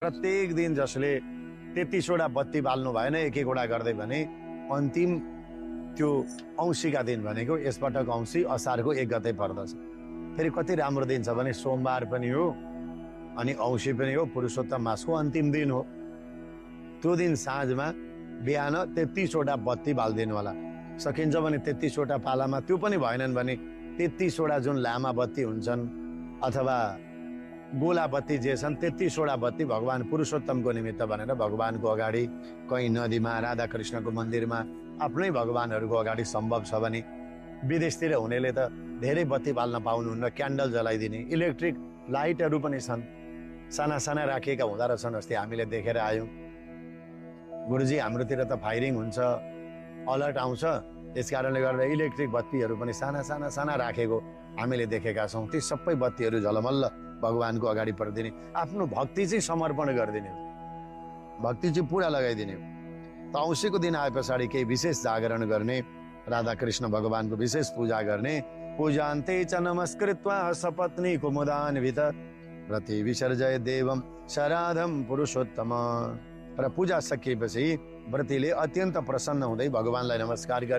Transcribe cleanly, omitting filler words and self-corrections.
प्रत्येक दिन जसले 33वटा बत्ती बाल्नु भएन एक एकवटा गर्दै भने अन्तिम त्यो औँसीका दिन भनेको यसपटक औँसी असारको 1 गते पर्दछ। फेरि कति राम्रो दिन छ भने सोमबार पनि हो अनि औँसी पनि हो, पुरुषोत्तम मासको अन्तिम दिन हो। त्यो दिन साँझमा बिहान 33वटा बत्ती बाल्दिनु होला। सकिन्छ भने 33वटा पालामा, त्यो पनि भएनन् भने 33वटा जुन लामा बत्ती हुन्छन् अथवा गोला बत्ती जे छन् 33वटा बत्ती भगवान पुरुषोत्तमको निमित्त भनेर भगवानको अगाडि, कहीँ नदीमा, राधा कृष्णको मन्दिरमा, आफ्नै भगवानहरूको अगाडि सम्भव छ भने, विदेशतिर हुनेले त धेरै बत्ती बाल्न पाउनुहुन्न, क्यान्डल जलाइदिने इलेक्ट्रिक लाइटहरू पनि छन्, साना साना राखिएका हुँदो रहेछन्। अस्ति हामीले देखेर आयौँ। गुरुजी हाम्रोतिर त फायरिङ हुन्छ, अलर्ट आउँछ, त्यस कारणले गर्दा इलेक्ट्रिक बत्तीहरू पनि साना साना साना राखेको हामीले देखेका छौँ। ती सबै बत्तीहरू झलमल्ल भगवानको अगाडि परिदिने, आफ्नो भक्ति चाहिँ समर्पण गरिदिने, भक्ति चाहिँ पुरा लगाइदिने। त औँसीको दिन आए पछाडि केही विशेष जागरण गर्ने, राधा कृष्ण भगवानको विशेष पूजा गर्ने। पूजान्ते च नमस्कृत्वा सपत्नी कुमुदान्वित प्रति विसर्जय देवम शराधम पुरुषोत्तम। र पूजा सकिएपछि व्रतीले अत्यन्त प्रसन्न हुँदै भगवानलाई नमस्कार गरे।